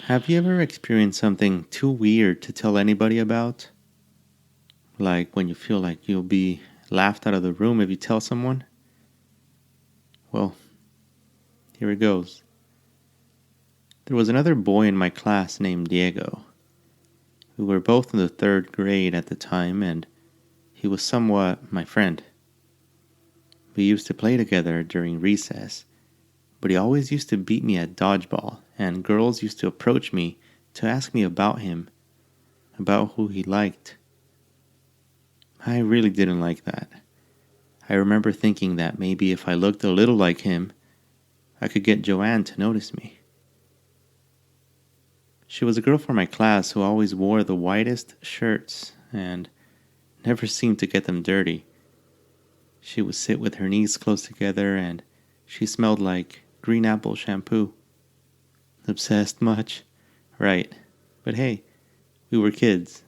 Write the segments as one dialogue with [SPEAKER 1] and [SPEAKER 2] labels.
[SPEAKER 1] Have you ever experienced something too weird to tell anybody about? Like when you feel like you'll be laughed out of the room if you tell someone? Well, here it goes. There was another boy in my class named Diego. We were both in the third grade at the time, and he was somewhat my friend. We used to play together during recess, but he always used to beat me at dodgeball, and girls used to approach me to ask me about him, about who he liked. I really didn't like that. I remember thinking that maybe if I looked a little like him, I could get Joanne to notice me. She was a girl from my class who always wore the whitest shirts and never seemed to get them dirty. She would sit with her knees close together and she smelled like green apple shampoo. Obsessed much? Right. But hey, we were kids.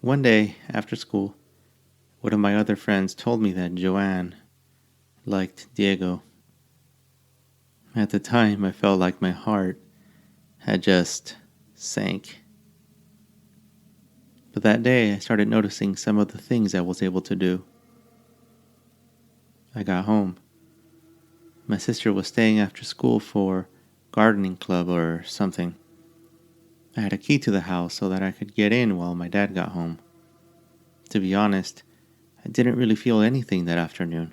[SPEAKER 1] One day, after school, one of my other friends told me that Joanne liked Diego. At the time, I felt like my heart had just sank. But that day, I started noticing some of the things I was able to do. I got home. My sister was staying after school for gardening club or something. I had a key to the house so that I could get in while my dad got home. To be honest, I didn't really feel anything that afternoon.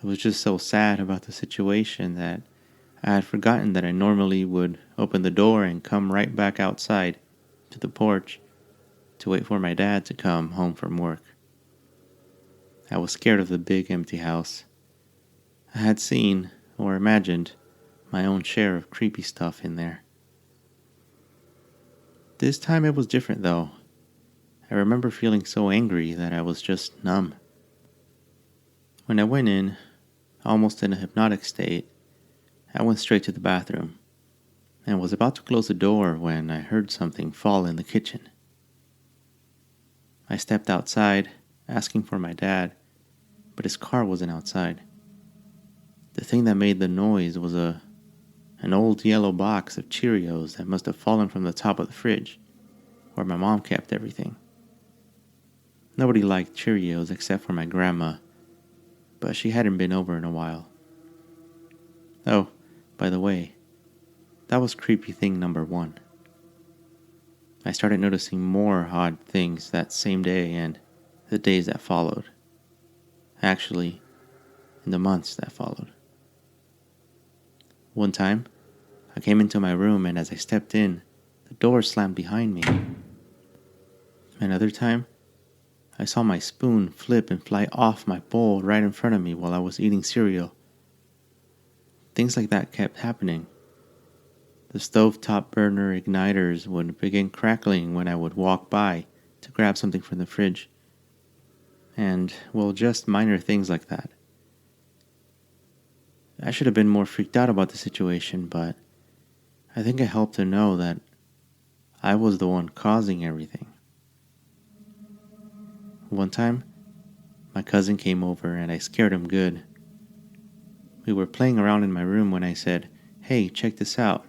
[SPEAKER 1] I was just so sad about the situation that I had forgotten that I normally would open the door and come right back outside to the porch to wait for my dad to come home from work. I was scared of the big empty house. I had seen, or imagined, my own share of creepy stuff in there. This time it was different though. I remember feeling so angry that I was just numb. When I went in, almost in a hypnotic state, I went straight to the bathroom and was about to close the door when I heard something fall in the kitchen. I stepped outside, asking for my dad, but his car wasn't outside. The thing that made the noise was an old yellow box of Cheerios that must have fallen from the top of the fridge, where my mom kept everything. Nobody liked Cheerios except for my grandma, but she hadn't been over in a while. Oh, by the way, that was creepy thing number 1. I started noticing more odd things that same day and the days that followed. Actually, in the months that followed. One time, I came into my room and as I stepped in, the door slammed behind me. Another time, I saw my spoon flip and fly off my bowl right in front of me while I was eating cereal. Things like that kept happening. The stovetop burner igniters would begin crackling when I would walk by to grab something from the fridge. And, well, just minor things like that. I should have been more freaked out about the situation, but I think it helped to know that I was the one causing everything. One time, my cousin came over and I scared him good. We were playing around in my room when I said, "Hey, check this out.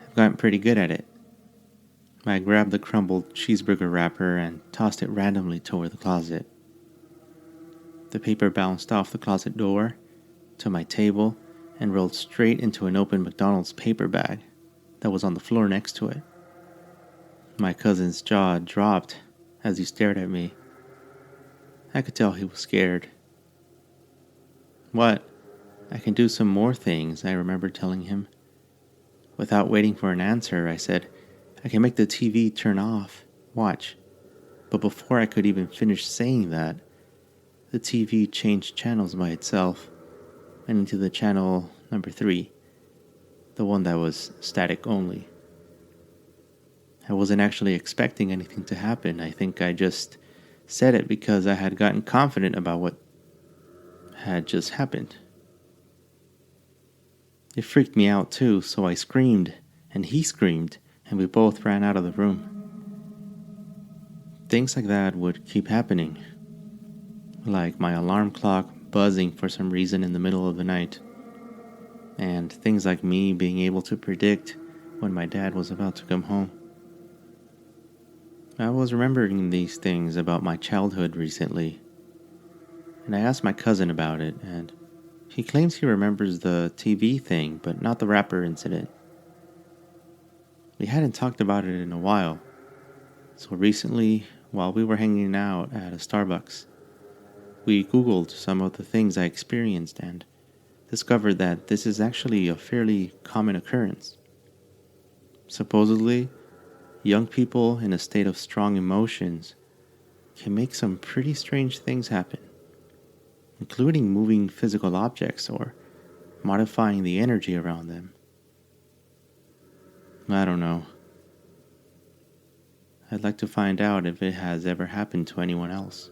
[SPEAKER 1] I've gotten pretty good at it." I grabbed the crumbled cheeseburger wrapper and tossed it randomly toward the closet. The paper bounced off the closet door to my table and rolled straight into an open McDonald's paper bag that was on the floor next to it. My cousin's jaw dropped as he stared at me. I could tell he was scared. "What? I can do some more things," I remember telling him. Without waiting for an answer, I said, "I can make the TV turn off. Watch." But before I could even finish saying that, the TV changed channels by itself and into the channel number 3, the one that was static only. I wasn't actually expecting anything to happen. I think I just said it because I had gotten confident about what had just happened. It freaked me out too, so I screamed, and he screamed, and we both ran out of the room. Things like that would keep happening, like my alarm clock buzzing for some reason in the middle of the night. and things like me being able to predict when my dad was about to come home. I was remembering these things about my childhood recently, and I asked my cousin about it, and he claims he remembers the TV thing, but not the rapper incident. We hadn't talked about it in a while, so recently, while we were hanging out at a Starbucks, we Googled some of the things I experienced and discovered that this is actually a fairly common occurrence. Supposedly, young people in a state of strong emotions can make some pretty strange things happen, including moving physical objects or modifying the energy around them. I don't know. I'd like to find out if it has ever happened to anyone else.